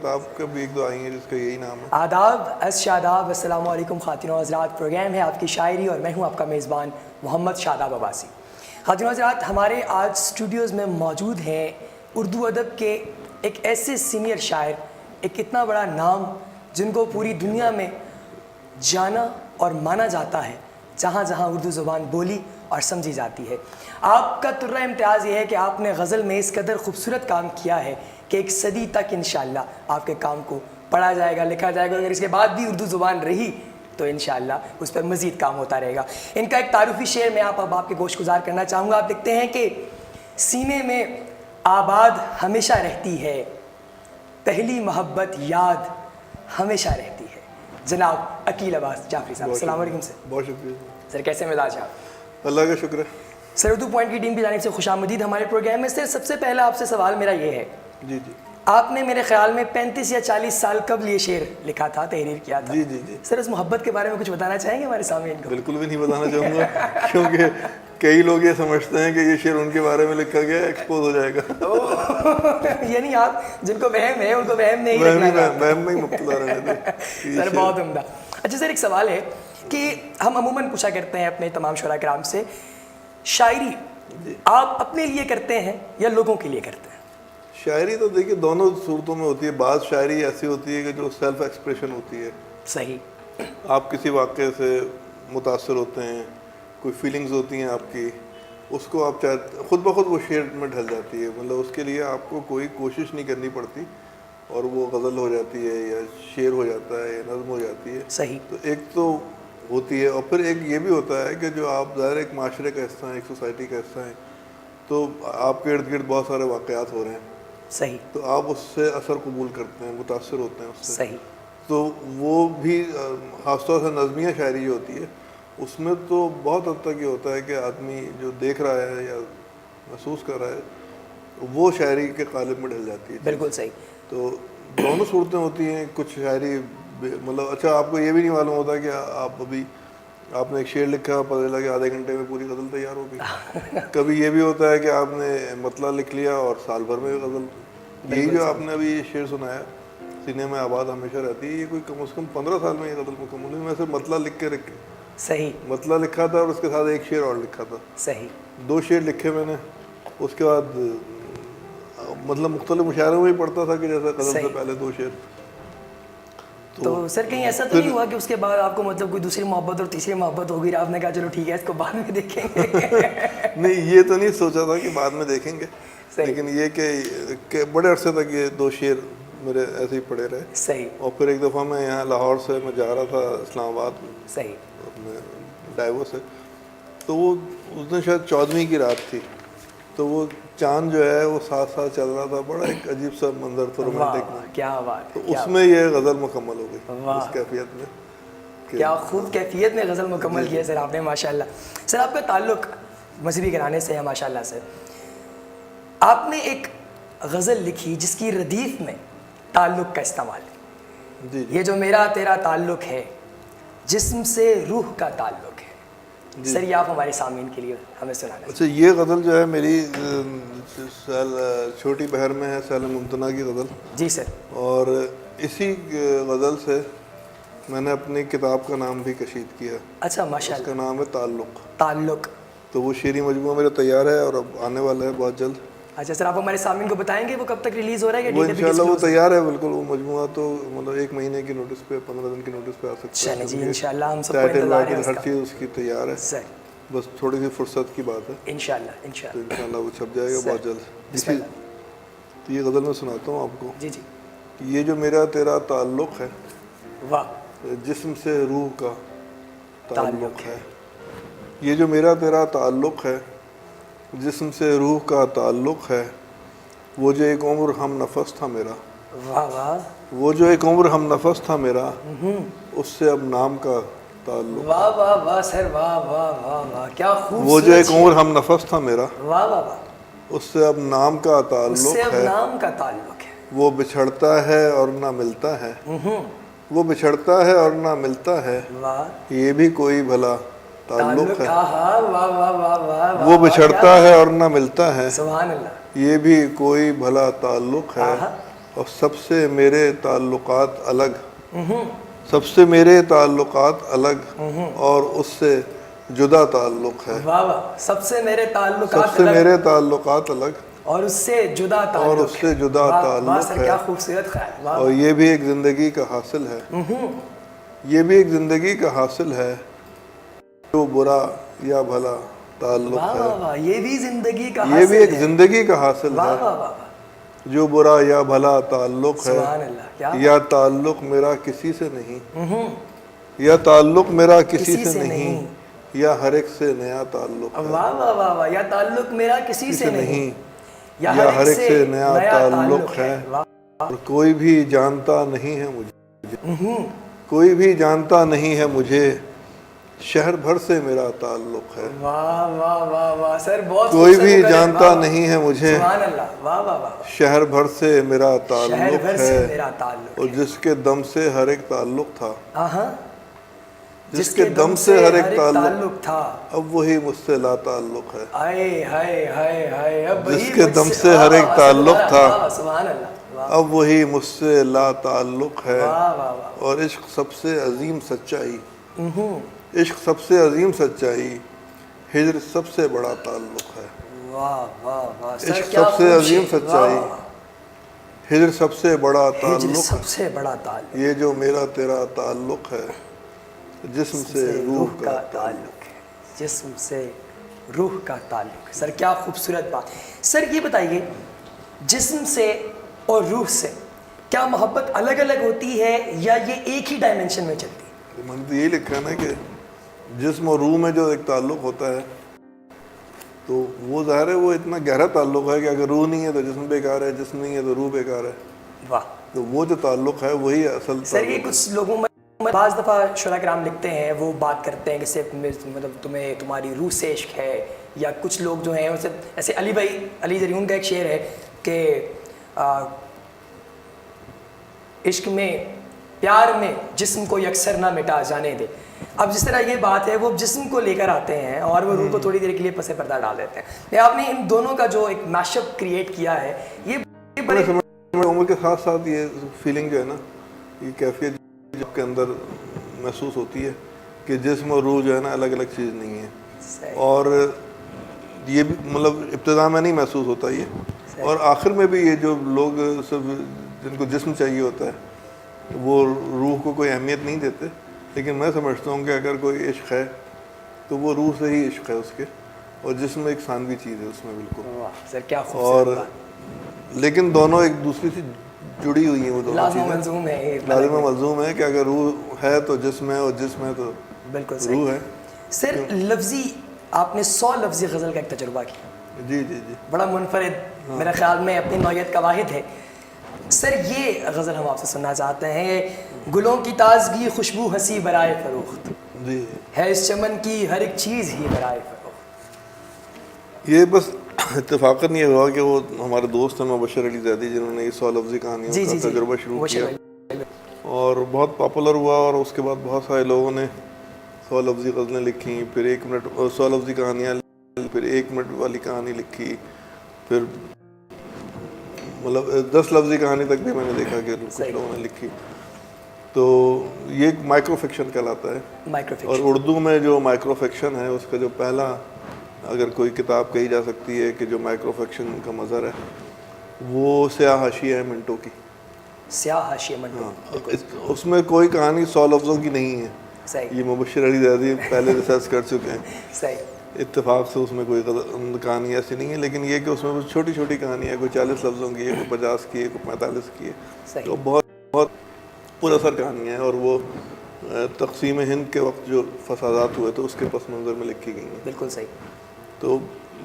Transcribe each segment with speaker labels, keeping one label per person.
Speaker 1: کتاب کا بھی ایک دو آئی ہیں جس کا یہی نام ہے.
Speaker 2: آداب از شاداب. السلام علیکم خواتین و حضرات. پروگرام ہے آپ کی شاعری اور میں ہوں آپ کا میزبان محمد شاداب عباسی. خواتین و حضرات, ہمارے آج اسٹوڈیوز میں موجود ہیں اردو ادب کے ایک ایسے سینئر شاعر, ایک اتنا بڑا نام جن کو پوری دنیا میں جانا اور مانا جاتا ہے, جہاں جہاں اردو زبان بولی اور سمجھی جاتی ہے. آپ کا ترہ امتیاز یہ ہے کہ آپ نے غزل میں اس قدر خوبصورت کام کیا ہے کہ ایک صدی تک انشاءاللہ آپ کے کام کو پڑھا جائے گا, لکھا جائے گا. اگر اس کے بعد بھی اردو زبان رہی تو انشاءاللہ اس پر مزید کام ہوتا رہے گا. ان کا ایک تعارفی شعر میں اب آپ کے گوش گزار کرنا چاہوں گا. آپ لکھتے ہیں کہ سینے میں آباد ہمیشہ رہتی ہے, پہلی محبت یاد ہمیشہ رہتی ہے. جناب عقیل عباس جعفری صاحب, السلام علیکم سر.
Speaker 1: بہت شکریہ
Speaker 2: سر, کیسے مزاج ہیں آپ؟
Speaker 1: اللہ کا شکر ہے
Speaker 2: سر. اردو پوائنٹ کی ٹیم کی جانب سے خوش آمدید ہمارے پروگرام میں. سر, سب سے پہلا آپ سے سوال میرا یہ ہے,
Speaker 1: جی جی
Speaker 2: آپ نے میرے خیال میں 35 یا 40 سال قبل یہ شعر لکھا تھا, تحریر کیا تھا.
Speaker 1: جی جی جی
Speaker 2: سر, اس محبت کے بارے میں کچھ بتانا چاہیں گے ہمارے سامعین کو؟
Speaker 1: بالکل بھی نہیں بتانا چاہوں گا, کیونکہ کئی لوگ یہ سمجھتے ہیں کہ یہ شعر ان کے بارے میں لکھا گیا, ایکسپوز ہو جائے گا.
Speaker 2: یعنی آپ جن کو وہم ہے ان کو وہم نہیں رکھنا.
Speaker 1: وہم میں ہی مبتلا رہنے دیں.
Speaker 2: سر, بہت عمدہ. اچھا سر, ایک سوال ہے کہ ہم عموماً پوچھا کرتے ہیں اپنے تمام شعراء کرام سے, شاعری آپ اپنے لیے کرتے ہیں یا لوگوں کے لیے کرتے ہیں؟
Speaker 1: شاعری تو دیکھیے دونوں صورتوں میں ہوتی ہے. بعض شاعری ایسی ہوتی ہے کہ جو سیلف ایکسپریشن ہوتی ہے.
Speaker 2: صحیح.
Speaker 1: آپ کسی واقعے سے متاثر ہوتے ہیں, کوئی فیلنگز ہوتی ہیں آپ کی, اس کو آپ چاہتے خود بخود وہ شعر میں ڈھل جاتی ہے. مطلب اس کے لیے آپ کو کوئی کوشش نہیں کرنی پڑتی اور وہ غزل ہو جاتی ہے یا شعر ہو جاتا ہے یا نظم ہو جاتی ہے.
Speaker 2: صحیح.
Speaker 1: تو ایک تو ہوتی ہے, اور پھر ایک یہ بھی ہوتا ہے کہ جو آپ ظاہر ایک معاشرے کا حصہ ہیں, ایک سوسائٹی کا حصہ ہیں, تو آپ کے ارد گرد بہت سارے واقعات ہو رہے ہیں.
Speaker 2: صحیح.
Speaker 1: تو آپ اس سے اثر قبول کرتے ہیں, متاثر ہوتے ہیں اس سے.
Speaker 2: صحیح.
Speaker 1: تو وہ بھی خاص طور سے نظمیہ شاعری جو ہوتی ہے اس میں تو بہت حد تک یہ ہوتا ہے کہ آدمی جو دیکھ رہا ہے یا محسوس کر رہا ہے وہ شاعری کے قالب میں ڈھل جاتی ہے.
Speaker 2: بالکل صحیح.
Speaker 1: تو دونوں صورتیں ہوتی ہیں. کچھ شاعری مطلب اچھا آپ کو یہ بھی نہیں معلوم ہوتا کہ آپ ابھی آپ نے ایک شعر لکھا, پتہ چلا کہ آدھے گھنٹے میں پوری غزل تیار ہو گئی. کبھی یہ بھی ہوتا ہے کہ آپ نے مطلع لکھ لیا اور سال بھر میں غزل. یہی جو آپ نے ابھی یہ شعر سنایا, سینے میں آباد ہمیشہ رہتی ہے, یہ کوئی کم از کم 15 سال میں یہ غزل مکمل ہوئی. میں صرف مطلع لکھ کے رکھے.
Speaker 2: صحیح.
Speaker 1: مطلع لکھا تھا اور اس کے ساتھ ایک شعر اور لکھا تھا.
Speaker 2: صحیح.
Speaker 1: 2 شعر لکھے میں نے. اس کے بعد مطلب مختلف مشاعروں میں ہی پڑھتا تھا کہ جیسے غزل سے پہلے 2 شعر.
Speaker 2: تو سر کہیں ایسا تو نہیں ہوا کہ اس کے بعد آپ کو مطلب کوئی دوسری محبت اور تیسری محبت ہو گئی, آپ نے کہا چلو ٹھیک ہے اس کو بعد میں دیکھیں گے؟
Speaker 1: نہیں, یہ تو نہیں سوچا تھا کہ بعد میں دیکھیں گے, لیکن یہ کہ بڑے عرصے تک یہ 2 شعر میرے ایسے ہی پڑے رہے.
Speaker 2: صحیح.
Speaker 1: اور پھر ایک دفعہ میں یہاں لاہور سے میں جا رہا تھا اسلام آباد میں.
Speaker 2: صحیح.
Speaker 1: اپنے ڈائیور سے, تو وہ اس دن شاید 14ویں کی رات تھی, تو وہ چاند جو ہے وہ ساتھ ساتھ چل رہا تھا. بڑا ایک عجیب سا منظر تھا, رومانٹک میں.
Speaker 2: کیا بات.
Speaker 1: تو اس میں یہ غزل مکمل ہو گئی اس کیفیت میں.
Speaker 2: کیا خوب کیفیت میں غزل مکمل کی ہے سر آپ نے, ماشاءاللہ. سر, آپ کا تعلق مذہبی گھرانے سے ہے ماشاءاللہ سے. آپ نے ایک غزل لکھی جس کی ردیف میں تعلق کا استعمال ہے.
Speaker 1: جی.
Speaker 2: یہ جو میرا تیرا تعلق ہے, جسم سے روح کا تعلق ہے. سر, یہ آپ ہمارے سامعین کے لیے ہمیں سنانا.
Speaker 1: اچھا, یہ غزل جو ہے میری چھوٹی بہر میں ہے, سیل ممتنع کی غزل.
Speaker 2: جی سر.
Speaker 1: اور اسی غزل سے میں نے اپنی کتاب کا نام بھی کشید کیا.
Speaker 2: اچھا, ماشاءاللہ.
Speaker 1: اس کا نام ہے تعلق.
Speaker 2: تعلق.
Speaker 1: تو وہ شعری مجموعہ میرا تیار ہے اور اب آنے والا ہے بہت جلد.
Speaker 2: اچھا سر, آپ ہمارے سامعین کو بتائیں گے وہ کب تک ریلیز ہو رہا ہے؟
Speaker 1: وہ انشاءاللہ وہ تیار ہے بالکل. وہ مجموعہ تو مطلب 1 مہینے کی نوٹس پہ, 15 دن کی نوٹس پہ آ سکتا ہے.
Speaker 2: چلیں جی, انشاءاللہ ہم سب کو انتظار ہے.
Speaker 1: ہر چیز اس کی تیار ہے
Speaker 2: سر.
Speaker 1: بس تھوڑی سی فرصت کی بات ہے.
Speaker 2: انشاءاللہ.
Speaker 1: تو انشاءاللہ وہ چھپ جائے گا بہت جلد.
Speaker 2: بسم اللہ.
Speaker 1: تو یہ غزل میں سناتا ہوں آپ کو.
Speaker 2: جی جی.
Speaker 1: یہ جو میرا تیرا تعلق ہے,
Speaker 2: واہ,
Speaker 1: جسم سے روح کا تعلق ہے. یہ جو میرا تیرا تعلق ہے, جسم سے روح کا تعلق ہے. وہ جو ایک عمر ہم نفس تھا میرا.
Speaker 2: واہ واہ.
Speaker 1: وہ جو ایک عمر ہم نفس تھا میرا, اس سے اب نام کا تعلق.
Speaker 2: واہ واہ واہ سر, واہ واہ واہ واہ, کیا خوب.
Speaker 1: وہ جو ایک عمر ہم نفس تھا میرا,
Speaker 2: واہ واہ واہ,
Speaker 1: اس سے اب نام کا تعلق ہے.
Speaker 2: اس سے اب نام کا تعلق ہے.
Speaker 1: وہ بچھڑتا ہے اور نہ ملتا ہے. وہ بچھڑتا ہے اور نہ ملتا ہے.
Speaker 2: واہ,
Speaker 1: یہ بھی کوئی بھلا تعلق ہے.
Speaker 2: واہ واہ واہ واہ.
Speaker 1: وہ بچھڑتا ہے اور نہ ملتا ہے.
Speaker 2: سبحان اللہ.
Speaker 1: یہ بھی کوئی بھلا تعلق ہے. اور سب سے میرے تعلقات الگ، سب سے میرے تعلقات الگ اور اس سے جدا تعلق ہے،
Speaker 2: واہ واہ، سب سے میرے
Speaker 1: سب
Speaker 2: تعلقات
Speaker 1: سے
Speaker 2: الگ
Speaker 1: میرے تعلقات الگ
Speaker 2: اور اس سے جدا تعلق
Speaker 1: اور اس سے جدا
Speaker 2: واہ، واہ
Speaker 1: تعلق
Speaker 2: سر
Speaker 1: ہے،
Speaker 2: کیا خوبصورت خیال، واہ
Speaker 1: اور یہ بھی ایک زندگی کا حاصل ہے، یہ بھی ایک زندگی کا حاصل ہے، جو برا یا بھلا تعلق
Speaker 2: واہ
Speaker 1: ہے،
Speaker 2: واہ واہ، یہ بھی زندگی کا
Speaker 1: یہ بھی
Speaker 2: حاصل
Speaker 1: ایک
Speaker 2: ہے،
Speaker 1: زندگی کا حاصل
Speaker 2: واہ
Speaker 1: ہے،
Speaker 2: واہ واہ واہ،
Speaker 1: جو برا یا بھلا تعلق ہے،
Speaker 2: سبحان اللہ، کیا
Speaker 1: یا تعلق میرا کسی سے نہیں، یا تعلق میرا کسی سے نہیں، یا ہر ایک سے نیا تعلق ہے،
Speaker 2: واہ واہ واہ واہ، یا تعلق میرا کسی سے نہیں، یا
Speaker 1: یا
Speaker 2: ہر ایک سے نیا تعلق ہے، واہ،
Speaker 1: اور کوئی بھی جانتا نہیں ہے مجھے، کوئی بھی جانتا نہیں ہے مجھے، شہر بھر سے میرا تعلق ہے،
Speaker 2: واہ واہ واہ واہ سر، بہت
Speaker 1: کوئی
Speaker 2: خوبصورت
Speaker 1: بھی
Speaker 2: مقرر،
Speaker 1: جانتا
Speaker 2: واہ،
Speaker 1: نہیں ہے مجھے،
Speaker 2: سبحان اللہ، واہ واہ واہ،
Speaker 1: شہر بھر سے میرا
Speaker 2: شہر
Speaker 1: تعلق
Speaker 2: بھر سے
Speaker 1: ہے،
Speaker 2: میرا تعلق
Speaker 1: اور جس کے دم سے ہر ایک تعلق تھا،
Speaker 2: ہاں،
Speaker 1: جس کے دم سے ہر ایک
Speaker 2: تعلق تھا،
Speaker 1: اب وہی مجھ سے لا تعلق ہے،
Speaker 2: ہائے ہائے ہائے ہائے، اب
Speaker 1: جس
Speaker 2: وہی
Speaker 1: کے
Speaker 2: مجھ
Speaker 1: دم
Speaker 2: سے،
Speaker 1: سے ہر ایک
Speaker 2: واہ،
Speaker 1: تعلق
Speaker 2: واہ،
Speaker 1: تھا،
Speaker 2: واہ، سبحان اللہ، واہ
Speaker 1: اب وہی مجھ سے لا تعلق ہے،
Speaker 2: واہ واہ واہ،
Speaker 1: اور عشق سب سے عظیم سچائی، عشق سب سے عظیم سچائی، ہجر سب سے بڑا تعلق ہے،
Speaker 2: واہ واہ واہ سر،
Speaker 1: عشق
Speaker 2: کیا
Speaker 1: سب سے عظیم
Speaker 2: خوبصورت،
Speaker 1: سچائی،
Speaker 2: واہ،
Speaker 1: ہجر سب سے بڑا
Speaker 2: ہجر
Speaker 1: تعلق
Speaker 2: سب سے بڑا تعلق،
Speaker 1: یہ جو میرا تیرا تعلق ہے، جسم سے روح کا
Speaker 2: تعلق ہے، جسم سے روح کا تعلق ہے، سر کیا خوبصورت بات، سر یہ بتائیے، جسم سے اور روح سے کیا محبت الگ الگ ہوتی ہے یا یہ ایک ہی ڈائمنشن میں چلتی ہے؟
Speaker 1: میں نے تو یہی لکھا ہے نا کہ جسم اور روح میں جو ایک تعلق ہوتا ہے تو وہ ظاہر ہے وہ اتنا گہرا تعلق ہے کہ اگر روح نہیں ہے تو جسم بیکار ہے، جسم نہیں ہے تو روح بیکار ہے،
Speaker 2: واہ،
Speaker 1: تو وہ جو تعلق ہے وہی اصل
Speaker 2: سر یہ
Speaker 1: تعلق ہے۔
Speaker 2: کچھ لوگوں میں بعض دفعہ شعراء کرام لکھتے ہیں، وہ بات کرتے ہیں کہ صرف مطلب تمہیں تمہاری روح سے عشق ہے، یا کچھ لوگ جو ہیں اسے ایسے، علی بھائی، علی زریون کا ایک شعر ہے کہ عشق میں، پیار میں جسم کو یکسر نہ مٹا جانے دے، اب جس طرح یہ بات ہے وہ جسم کو لے کر آتے ہیں اور وہ روح کو تھوڑی دیر کے لیے پس پردہ ڈال دیتے ہیں، آپ نے ان دونوں کا جو ایک میش اپ کریٹ کیا ہے، یہ بڑے
Speaker 1: عمر کے ساتھ ساتھ یہ فیلنگ جو ہے نا، یہ کیفیت جب کے اندر محسوس ہوتی ہے کہ جسم اور روح جو ہے نا الگ الگ چیز نہیں ہے،
Speaker 2: صحیح،
Speaker 1: اور یہ بھی مطلب ابتدا میں نہیں محسوس ہوتا یہ، اور آخر میں بھی یہ جو لوگ سب جن کو جسم چاہیے ہوتا ہے وہ روح کو کوئی اہمیت نہیں دیتے، لیکن میں سمجھتا ہوں کہ اگر کوئی عشق ہے تو وہ روح سے ہی عشق ہے اس کے، اور جسم ایک ثانوی چیز ہے اس میں بالکل،
Speaker 2: واہ سر کیا
Speaker 1: اور
Speaker 2: خوبصورت بات،
Speaker 1: لیکن دونوں ایک دوسرے سے جڑی ہوئی ہیں، وہ دونوں
Speaker 2: لازم و
Speaker 1: چیزیں
Speaker 2: ملزوم ہے یہ،
Speaker 1: لازم و ملزوم ہے کہ اگر روح ہے تو جسم ہے، اور جسم ہے تو
Speaker 2: بالکل
Speaker 1: روح
Speaker 2: صحیح
Speaker 1: ہے۔
Speaker 2: سر، لفظی آپ نے 100 لفظی غزل کا ایک تجربہ کیا،
Speaker 1: جی جی جی،
Speaker 2: بڑا منفرد، میرے خیال میں اپنی نوعیت کا واحد ہے، سر یہ غزل ہم آپ سے سننا چاہتے ہیں، گلوں کی تازگی خوشبو ہنسی برائے فروخت،
Speaker 1: جی
Speaker 2: ہے اس چمن کی ہر ایک چیز ہی برائے فروخت،
Speaker 1: یہ بس اتفاقاً یہ ہوا کہ وہ ہمارے دوست ہیں مبشر علی زیدی جنہوں نے یہ 100 لفظی کہانیوں
Speaker 2: جی جی
Speaker 1: کا
Speaker 2: جی،
Speaker 1: تجربہ شروع
Speaker 2: وہ
Speaker 1: کیا،
Speaker 2: شروع،
Speaker 1: اور بہت پاپولر ہوا، اور اس کے بعد بہت سارے لوگوں نے 100 لفظی غزلیں لکھی، پھر 1 منٹ 100 لفظی کہانیاں، پھر 1 منٹ والی کہانی لکھی، پھر مطلب 10 لفظی کہانی تک بھی میں نے دیکھا کہ کچھ لوگوں نے لکھی، تو یہ ایک مائکرو فکشن کہلاتا ہے،
Speaker 2: مائکرو
Speaker 1: اور
Speaker 2: فکشن،
Speaker 1: اردو میں جو مائکرو فکشن ہے اس کا جو پہلا اگر کوئی کتاب کہی جا سکتی ہے کہ جو مائکرو فکشن کا مظہر ہے وہ سیاہ حاشیہ ہے منٹو کی،
Speaker 2: سیاہ حاشیہ منٹو،
Speaker 1: اس میں کوئی کہانی 100 لفظوں کی نہیں ہے،
Speaker 2: صحیح،
Speaker 1: یہ مبشر علی زیدی پہلے ریسرچ کر چکے ہیں،
Speaker 2: صحیح،
Speaker 1: اتفاق سے اس میں کوئی کہانی ایسی نہیں ہے، لیکن یہ کہ اس میں چھوٹی چھوٹی کہانی ہے، کوئی 40 لفظوں کی ہے، کوئی 50 کی ہے، کوئی 45 کی ہے،
Speaker 2: صحیح،
Speaker 1: تو بہت بہت پر اثر کہانیاں ہیں، اور وہ تقسیم ہند کے وقت جو فسادات ہوئے تھے اس کے پس منظر میں لکھی گئی ہیں،
Speaker 2: بالکل صحیح،
Speaker 1: تو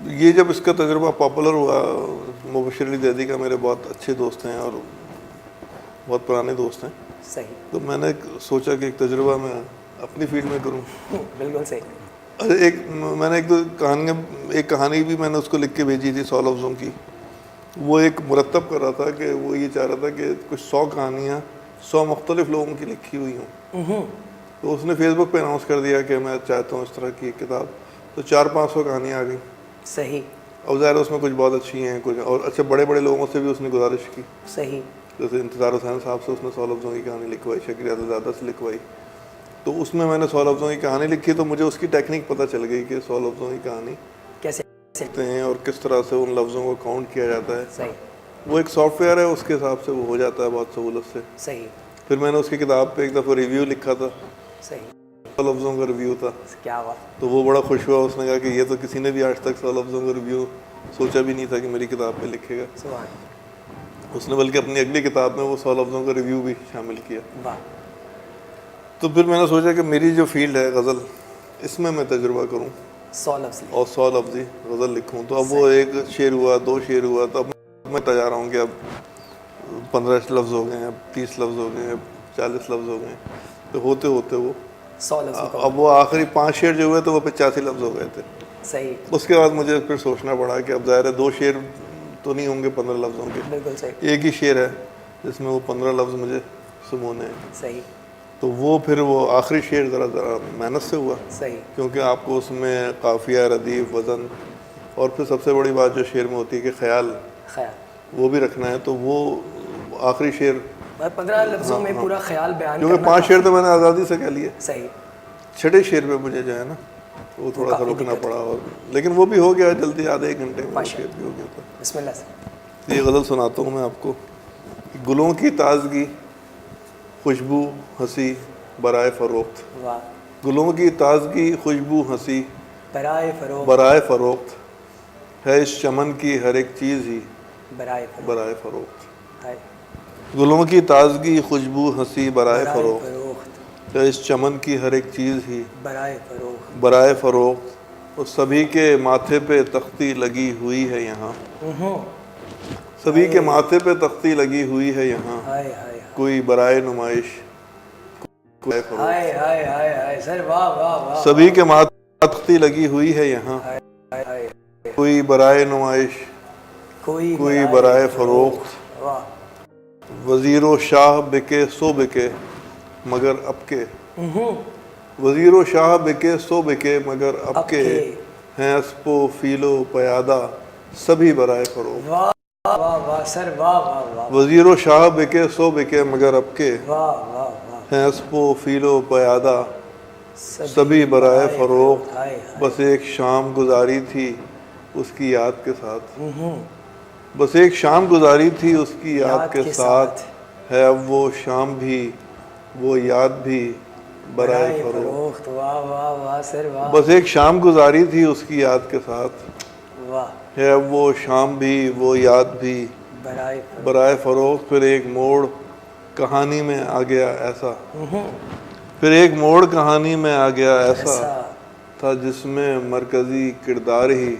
Speaker 1: یہ جب اس کا تجربہ پاپولر ہوا، مبشر علی زیدی کا میرے بہت اچھے دوست ہیں اور بہت پرانے دوست ہیں،
Speaker 2: صحیح،
Speaker 1: تو میں نے سوچا کہ ایک تجربہ میں اپنی فیلڈ میں کروں،
Speaker 2: بالکل صحیح،
Speaker 1: میں نے ایک کہانی بھی میں نے اس کو لکھ کے بھیجی تھی 100 لفظوں کی، وہ ایک مرتب کر رہا تھا کہ وہ یہ چاہ رہا تھا کہ کچھ 100 کہانیاں 100 مختلف لوگوں کی لکھی ہوئی ہوں، تو اس نے فیس بک پہ اناؤنس کر دیا کہ میں چاہتا ہوں اس طرح کی ایک کتاب، تو 400-500 کہانیاں آ گئیں،
Speaker 2: صحیح،
Speaker 1: اور ظاہر اس میں کچھ بہت اچھی ہیں، کچھ اور اچھے بڑے بڑے لوگوں سے بھی اس نے گزارش کی،
Speaker 2: صحیح،
Speaker 1: جیسے انتظار حسین صاحب سے اس نے 100 لفظوں کی کہانی لکھوائی، شکیل زادہ سے لکھوائی، تو اس میں نے 100 لفظوں کی کہانی لکھی تو مجھے اس کی ٹیکنیک پتہ چل گئی کہ 100 لفظوں کی کہانی
Speaker 2: کیسے
Speaker 1: لکھتے ہیں اور کس طرح سے ان لفظوں کو کاؤنٹ کیا جاتا ہے.
Speaker 2: صحیح
Speaker 1: وہ ایک سافٹ ویئر ہے، اس کے حساب سے وہ ہو جاتا ہے بہت سہولت سے.
Speaker 2: صحیح
Speaker 1: پھر میں نے اس کی کتاب پہ ایک دفعہ ریویو لکھا تھا،
Speaker 2: صحیح
Speaker 1: 100 لفظوں کا ریویو تھا.
Speaker 2: کیا بات.
Speaker 1: تو وہ بڑا خوش ہوا، اس نے کہا کہ یہ تو کسی نے بھی آج تک 100 لفظوں کا ریویو سوچا بھی نہیں تھا کہ میری کتاب پہ لکھے گا.
Speaker 2: سبحان
Speaker 1: اس نے بلکہ اپنی اگلی کتاب میں وہ 100 لفظوں کا ریویو بھی شامل کیا.
Speaker 2: واہ.
Speaker 1: تو پھر میں نے سوچا کہ میری جو فیلڈ ہے غزل، اس میں تجربہ کروں
Speaker 2: 100 لفظ
Speaker 1: اور 100 لفظی غزل لکھوں. تو اب وہ ایک شعر ہوا، 2 شعر ہوا، تو اب میں جا رہا ہوں کہ اب 15 لفظ ہو گئے ہیں، اب 30 لفظ ہو گئے ہیں، اب 40 لفظ ہو گئے ہیں. تو ہوتے ہوتے وہ
Speaker 2: 100 لفظ
Speaker 1: اب وہ آخری 5 شعر جو ہوئے تو وہ 85 لفظ ہو گئے تھے.
Speaker 2: صحیح.
Speaker 1: اس کے بعد مجھے پھر سوچنا پڑا کہ اب ظاہر ہے 2 شعر تو نہیں ہوں گے 15 لفظوں کے،
Speaker 2: بالکل صحیح.
Speaker 1: ایک ہی شعر ہے جس میں وہ 15 لفظ مجھے سمونے ہیں.
Speaker 2: صحیح
Speaker 1: تو وہ پھر وہ آخری شعر ذرا محنت سے ہوا،
Speaker 2: صحیح.
Speaker 1: کیونکہ آپ کو اس میں قافیہ، ردیف، وزن، اور پھر سب سے بڑی بات جو شعر میں ہوتی ہے کہ خیال،
Speaker 2: خیال
Speaker 1: وہ بھی رکھنا ہے. تو وہ آخری شعر
Speaker 2: 15 لفظوں میں پورا خیال بیان
Speaker 1: کیونکہ
Speaker 2: کرنا.
Speaker 1: 5 شعر تو میں نے آزادی سے کہہ لیے،
Speaker 2: صحیح.
Speaker 1: 6 شعر پہ مجھے جو ہے نا وہ تھوڑا سا رکنا پڑا، اور لیکن وہ بھی ہو گیا جلدی، آدھے 1 گھنٹے میں وہ شعر بھی ہو گیا تھا.
Speaker 2: بسم اللہ سے.
Speaker 1: یہ غزل سناتا ہوں میں آپ کو. گلوں کی تازگی، خوشبو، ہنسی، برائے فروخت.
Speaker 2: واہ.
Speaker 1: گلوں کی تازگی، خوشبو، ہنسی،
Speaker 2: برائے فروغ.
Speaker 1: برائے فروخت ہے اس چمن کی ہر ایک چیز ہی
Speaker 2: برائے فروغ.
Speaker 1: برائے فروخت.
Speaker 2: ہائے.
Speaker 1: گلوں کی تازگی، خوشبو، ہنسی، برائے فروخت
Speaker 2: فروخت.
Speaker 1: ہے اس چمن کی ہر ایک چیز ہی
Speaker 2: برائے فروغ.
Speaker 1: برائے فروخت. اور سبھی کے ماتھے پہ تختی لگی ہوئی ہے یہاں. سبھی کے ماتھے پہ تختی لگی ہوئی ہے یہاں.
Speaker 2: ہائے ہائے
Speaker 1: کوئی برائے نمائش، کوئی فروخت.
Speaker 2: ہائے ہائے ہائے ہائے سر. واہ واہ واہ.
Speaker 1: سبھی کے ماتھے پہ تختی لگی ہوئی ہے یہاں.
Speaker 2: ہائے ہائے.
Speaker 1: کوئی برائے نمائش، کوئی برائے فروخت.
Speaker 2: واہ.
Speaker 1: وزیر و شاہ بکے سو بکے مگر اب کے. وزیر و شاہ بکے سو بکے مگر اب کے ہیں اسپ و فیل و پیادہ سبھی برائے فروخت.
Speaker 2: واہ واہ واہ سر. واہ واہ واہ.
Speaker 1: وزیر و شاہ بکے سو بکے مگر اب کے
Speaker 2: واہ واہ واہ.
Speaker 1: ہیں اسپ و فیل و پیادہ سبھی برائے فروخت.
Speaker 2: ہائے.
Speaker 1: بس ایک شام گزاری تھی اس کی یاد کے ساتھ. بس ایک شام گزاری تھی اس کی یاد کے ساتھ. ہے اب وہ شام بھی وہ یاد بھی برائے فروخت.
Speaker 2: واہ واہ واہ سر. واہ.
Speaker 1: بس ایک شام گزاری تھی اس کی یاد کے ساتھ.
Speaker 2: واہ.
Speaker 1: ہے اب وہ شام بھی وہ یاد بھی
Speaker 2: برائے
Speaker 1: برائے فروخت. پھر ایک موڑ کہانی میں آ گیا ایسا. پھر ایک موڑ کہانی میں آ گیا ایسا تھا جس میں مرکزی کردار ہی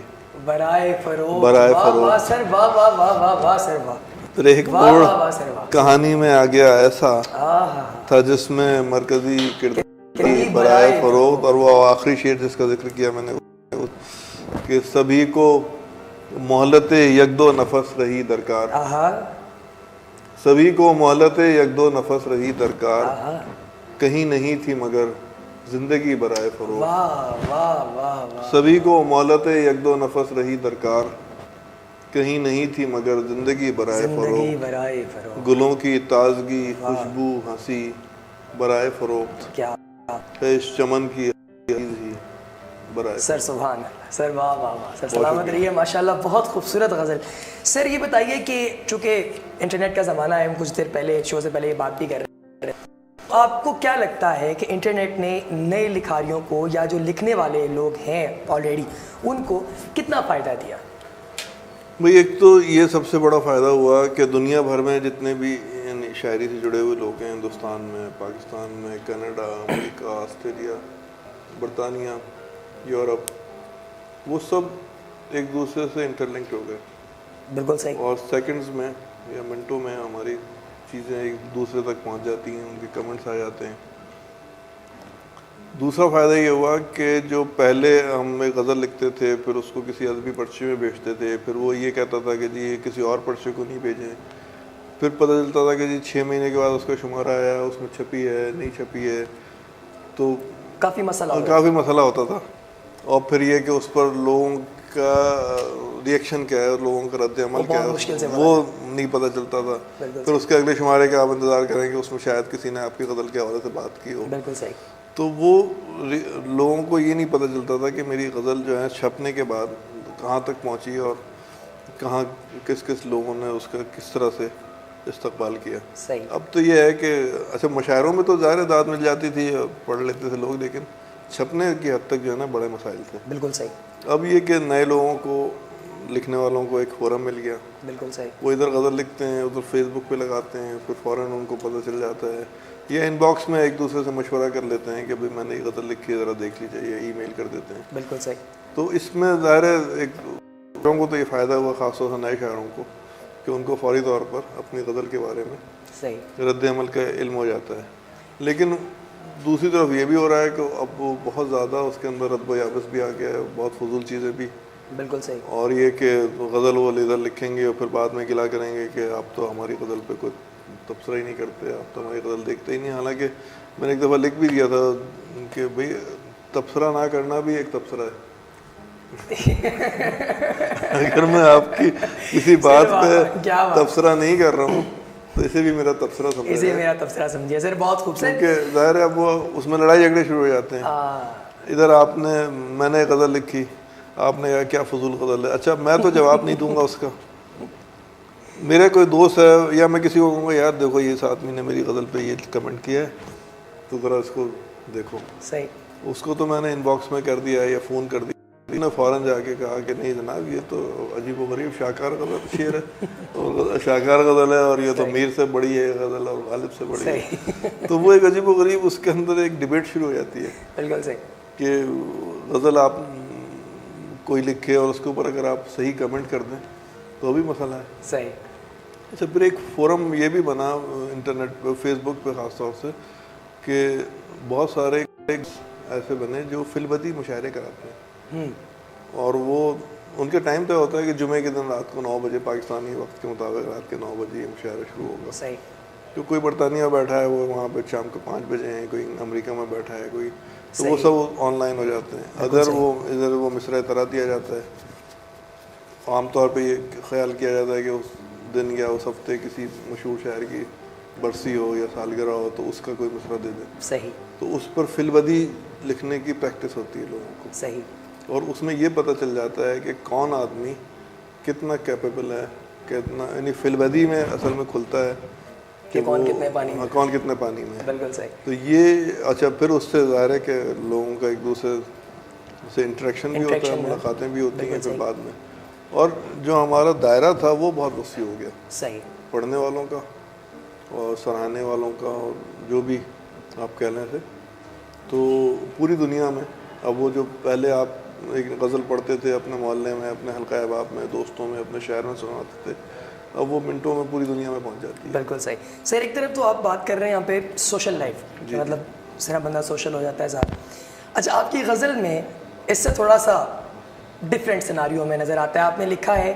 Speaker 2: برائے فروغ.
Speaker 1: برائے
Speaker 2: واہ واہ
Speaker 1: فروخت.
Speaker 2: سر. واہ واہ واہ واہ واہ سر. واہ.
Speaker 1: پھر ایک
Speaker 2: واہ
Speaker 1: موڑ
Speaker 2: واہ واہ سر. واہ.
Speaker 1: کہانی میں آ گیا ایسا
Speaker 2: آہا.
Speaker 1: تھا جس میں مرکزی کردار ہی برائے فروخت. اور وہ آخری شعر جس کا ذکر کیا میں نے کہ سبھی کو مہلت یک دو نفس رہی درکار.
Speaker 2: آہا.
Speaker 1: سبھی کو مہلت یک دو نفس رہی درکار.
Speaker 2: آہا.
Speaker 1: کہیں نہیں تھی مگر زندگی برائے فروخت.
Speaker 2: واہ واہ واہ واہ.
Speaker 1: سبھی کو مہلت یک دو نفس رہی درکار. کہیں نہیں تھی مگر زندگی برائے
Speaker 2: زندگی
Speaker 1: فروخت.
Speaker 2: برائے فروغ.
Speaker 1: گلوں کی تازگی، خوشبو، ہنسی، برائے فروخت
Speaker 2: کیا
Speaker 1: ہے اس چمن کی چیز ہی برائے.
Speaker 2: سر. سبحان اللہ سر. واہ واہ واہ سر. سلامت رہیے. ماشاءاللہ بہت خوبصورت غزل. سر یہ بتائیے کہ چونکہ انٹرنیٹ کا زمانہ ہے، ہم کچھ دیر پہلے شو سے پہلے یہ بات بھی کر رہے ہیں، آپ کو کیا لگتا ہے کہ انٹرنیٹ نے نئے لکھاریوں کو یا جو لکھنے والے لوگ ہیں آلریڈی ان کو کتنا فائدہ دیا؟
Speaker 1: بھئی ایک تو یہ سب سے بڑا فائدہ ہوا کہ دنیا بھر میں جتنے بھی یعنی شاعری سے جڑے ہوئے لوگ ہیں، ہندوستان میں، پاکستان میں، کینیڈا، امریکہ، آسٹریلیا، برطانیہ، یورپ، وہ سب ایک دوسرے سے انٹر لنکڈ ہو گئے.
Speaker 2: بالکل صحیح.
Speaker 1: اور سیکنڈز میں یا منٹوں میں ہماری چیزیں ایک دوسرے تک پہنچ جاتی ہیں، ان کے کمنٹس آ جاتے ہیں. دوسرا فائدہ یہ ہوا کہ جو پہلے ہم ایک غزل لکھتے تھے، پھر اس کو کسی ادبی پرچے میں بیچتے تھے، پھر وہ یہ کہتا تھا کہ جی یہ کسی اور پرچے کو نہیں بھیجیں، پھر پتہ چلتا تھا کہ جی 6 مہینے کے بعد اس کا شمارہ آیا، اس میں چھپی ہے نہیں چھپی ہے، تو
Speaker 2: کافی مسئلہ
Speaker 1: مسئلہ ہوتا تھا. اور پھر یہ کہ اس پر لوگوں کا ریئیکشن کیا ہے اور لوگوں کا رد عمل کیا ہے وہ نہیں پتہ چلتا تھا. پھر اس کے اگلے شمارے کا آپ انتظار کریں کہ اس میں شاید کسی نے آپ کی غزل کے حوالے سے بات کی ہو.
Speaker 2: بالکل صحیح.
Speaker 1: تو وہ لوگوں کو یہ نہیں پتہ چلتا تھا کہ میری غزل جو ہے چھپنے کے بعد کہاں تک پہنچی اور کہاں کس کس لوگوں نے اس کا کس طرح سے استقبال کیا.
Speaker 2: صحیح.
Speaker 1: اب تو یہ ہے کہ اچھا مشاعروں میں تو ظاہر داد مل جاتی تھی, پڑھ لیتے تھے لوگ, لیکن چھپنے کی حد تک جو ہے نا بڑے مسائل تھے.
Speaker 2: بالکل صحیح.
Speaker 1: اب یہ کہ نئے لوگوں کو, لکھنے والوں کو ایک فورم مل گیا.
Speaker 2: بالکل صحیح.
Speaker 1: وہ ادھر غزل لکھتے ہیں, ادھر فیس بک پہ لگاتے ہیں, پھر فوراً ان کو پتہ چل جاتا ہے, یا ان باکس میں ایک دوسرے سے مشورہ کر لیتے ہیں کہ بھائی میں نے یہ غزل لکھی ہے ذرا دیکھ لیجیے, یا ای میل کر دیتے ہیں.
Speaker 2: بالکل صحیح.
Speaker 1: تو اس میں ظاہر ہے ایک شاعروں کو تو یہ فائدہ ہوا, خاص طور سے نئے شاعروں کو, کہ ان کو فوری طور پر اپنی غزل کے بارے میں
Speaker 2: صحیح
Speaker 1: رد عمل کا علم ہو جاتا ہے. لیکن دوسری طرف یہ بھی ہو رہا ہے کہ اب وہ بہت زیادہ اس کے اندر رد و یابس بھی آ گیا ہے, بہت فضول چیزیں بھی.
Speaker 2: بالکل صحیح.
Speaker 1: اور یہ کہ غزل وہ ادھر لکھیں گے اور پھر بعد میں گلا کریں گے کہ آپ تو ہماری غزل پہ کوئی تبصرہ ہی نہیں کرتے, آپ تو ہماری غزل دیکھتے ہی نہیں. حالانکہ میں نے ایک دفعہ لکھ بھی دیا تھا کہ بھئی تبصرہ نہ کرنا بھی ایک تبصرہ ہے. اگر میں آپ کی کسی بات پہ تبصرہ نہیں کر رہا ہوں تو اسے بھی میرا تبصرہ سمجھے,
Speaker 2: اسے میرا تبصرہ سمجھیے سر. بہت خوبصورت.
Speaker 1: کیونکہ ظاہر ہے اب وہ اس میں لڑائی جھگڑے شروع ہو جاتے ہیں. ادھر آپ نے, میں نے غزل لکھی, آپ نے کہا کیا فضول غزل ہے. اچھا میں تو جواب نہیں دوں گا اس کا. میرے کوئی دوست ہے یا میں کسی کو کہوں گا یار دیکھو یہ اس آدمی نے میری غزل پہ یہ کمنٹ کیا ہے تو ذرا اس کو دیکھو.
Speaker 2: صحیح.
Speaker 1: اس کو تو میں نے ان باکس میں کر دیا یا فون کر دیا, نے فوراً جا کے کہا کہ نہیں جناب یہ تو عجیب و غریب شاہکار غزل شعر ہے, اور شاہکار غزل ہے, اور یہ تو میر سے بڑی ہے غزل اور غالب سے بڑی ہے. تو وہ ایک عجیب و غریب اس کے اندر ایک ڈبیٹ شروع ہو جاتی ہے.
Speaker 2: بالکل صحیح.
Speaker 1: کہ غزل آپ کوئی لکھے اور اس کے اوپر اگر آپ صحیح کمنٹ کر دیں تو بھی مسئلہ ہے.
Speaker 2: صحیح.
Speaker 1: اچھا پھر ایک فورم یہ بھی بنا انٹرنیٹ پہ, فیس بک پہ خاص طور سے, کہ بہت سارے ایسے بنے جو فی البدی مشاعرے کراتے ہیں. اور وہ ان کے ٹائم پہ ہوتا ہے کہ جمعے کے دن رات کو 9 بجے پاکستانی وقت کے مطابق رات کے 9 بجے یہ مشاعرہ شروع ہوگا.
Speaker 2: صحیح.
Speaker 1: تو کوئی برطانیہ میں بیٹھا ہے وہ وہاں پہ شام کو 5 بجے ہیں, کوئی امریکہ میں بیٹھا ہے کوئی, تو وہ سب آن لائن ہو جاتے ہیں. اگر وہ ادھر وہ مصرع طرح دیا جاتا ہے, عام طور پہ یہ خیال کیا جاتا ہے کہ اس دن یا اس ہفتے کسی مشہور شاعر کی برسی ہو یا سالگرہ ہو تو اس کا کوئی مصرع دے دیں.
Speaker 2: صحیح.
Speaker 1: تو اس پر فی البدی لکھنے کی پریکٹس ہوتی ہے لوگوں کو.
Speaker 2: صحیح.
Speaker 1: اور اس میں یہ پتہ چل جاتا ہے کہ کون آدمی کتنا کیپیبل ہے, کتنا, یعنی فی البدی میں اصل میں کھلتا ہے
Speaker 2: کہ کون کتنے پانی میں,
Speaker 1: کون کتنے پانی میں.
Speaker 2: بالکل صحیح.
Speaker 1: تو یہ اچھا پھر اس سے ظاہر ہے کہ لوگوں کا ایک دوسرے سے انٹریکشن بھی ہوتا ہے, ملاقاتیں بھی ہوتی ہیں پھر بعد میں. اور جو ہمارا دائرہ تھا وہ بہت وسیع ہو گیا.
Speaker 2: صحیح.
Speaker 1: پڑھنے والوں کا اور سراہنے والوں کا, اور جو بھی آپ کہہ لیں تھے, تو پوری دنیا میں. اب وہ جو پہلے آپ ایک غزل پڑھتے تھے اپنے محلے میں, اپنے حلقہ احباب میں, دوستوں میں, اپنے شہر میں سناتے تھے, اب وہ منٹوں میں پوری دنیا میں پہنچ جاتی ہے.
Speaker 2: بالکل صحیح. سر ایک طرف تو آپ بات کر رہے ہیں یہاں پہ سوشل لائف, مطلب سر بندہ سوشل ہو جاتا ہے صاحب. اچھا آپ کی غزل میں اس سے تھوڑا سا ڈفرینٹ سیناریو میں نظر آتا ہے. آپ نے لکھا ہے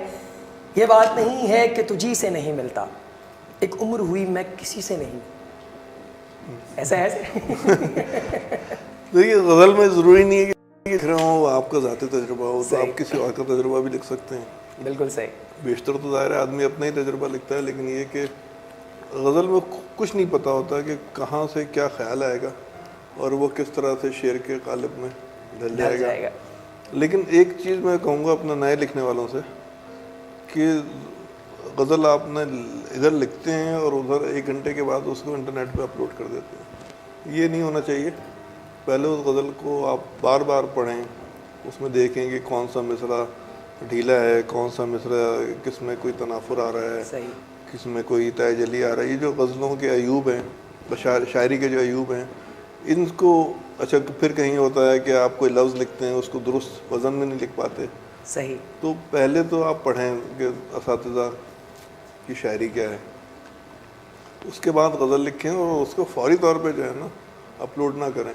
Speaker 2: یہ بات نہیں ہے کہ تجھی سے نہیں ملتا, ایک عمر ہوئی میں کسی سے نہیں. ایسا ہے
Speaker 1: دیکھیے غزل میں ضروری نہیں ہے کہ لکھ رہا ہوں آپ کا ذاتی تجربہ ہو, تو آپ کسی اور کا تجربہ بھی لکھ سکتے ہیں.
Speaker 2: بالکل صحیح.
Speaker 1: بیشتر تو ظاہر ہے آدمی اپنا ہی تجربہ لکھتا ہے, لیکن یہ کہ غزل میں کچھ نہیں پتہ ہوتا کہ کہاں سے کیا خیال آئے گا اور وہ کس طرح سے شعر کے قالب میں ڈھل جائے گا. لیکن ایک چیز میں کہوں گا اپنے نئے لکھنے والوں سے کہ غزل آپ نے ادھر لکھتے ہیں اور ادھر 1 گھنٹے کے بعد اس کو انٹرنیٹ پہ اپلوڈ کر دیتے ہیں. یہ نہیں ہونا چاہیے. پہلے اس غزل کو آپ بار بار پڑھیں, اس میں دیکھیں کہ کون سا مصرع ڈھیلا ہے, کون سا مصرع کس میں کوئی تنافر آ رہا ہے, کس میں کوئی تہ جلی آ رہا ہے. یہ جو غزلوں کے عیوب ہیں, شاعری کے جو عیوب ہیں, ان کو اچھا پھر کہیں ہوتا ہے کہ آپ کوئی لفظ لکھتے ہیں اس کو درست وزن میں نہیں لکھ پاتے.
Speaker 2: صحیح.
Speaker 1: تو پہلے تو آپ پڑھیں کہ اساتذہ کی شاعری کیا ہے, اس کے بعد غزل لکھیں اور اس کو فوری طور پہ جو ہے نا اپلوڈ نہ کریں.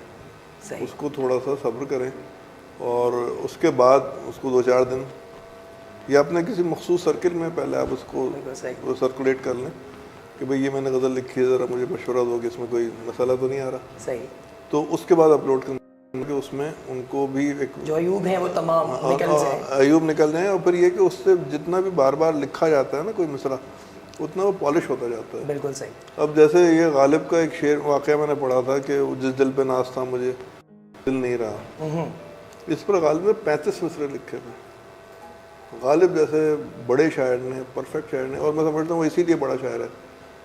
Speaker 1: اس کو تھوڑا سا صبر کریں اور اس کے بعد اس کو 2-4 دن یا اپنے کسی مخصوص سرکل میں پہلے آپ اس کو سرکولیٹ کر لیں کہ بھئی یہ میں نے غزل لکھی ہے, ذرا مجھے مشورہ دو کہ اس میں کوئی مسئلہ تو نہیں آ رہا.
Speaker 2: صحیح.
Speaker 1: تو اس کے بعد اپلوڈ کرنا کہ اس میں ان کو بھی ایک
Speaker 2: جو ایوب ہیں وہ تمام نکل جائیں.
Speaker 1: ایوب نکل جائیں. اور پھر یہ کہ اس سے جتنا بھی بار بار لکھا جاتا ہے نا کوئی مصرع اتنا وہ پالش ہوتا جاتا ہے.
Speaker 2: بالکل صحیح.
Speaker 1: اب جیسے یہ غالب کا ایک شعر واقعہ میں نے پڑھا تھا کہ جس دل پہ ناز تھا مجھے دل نہیں رہا, اس پر غالب نے 35 مصرع لکھے تھے. غالب جیسے بڑے شاعر نے, پرفیکٹ شاعر نے, اور میں سمجھتا ہوں وہ اسی لیے بڑا شاعر ہے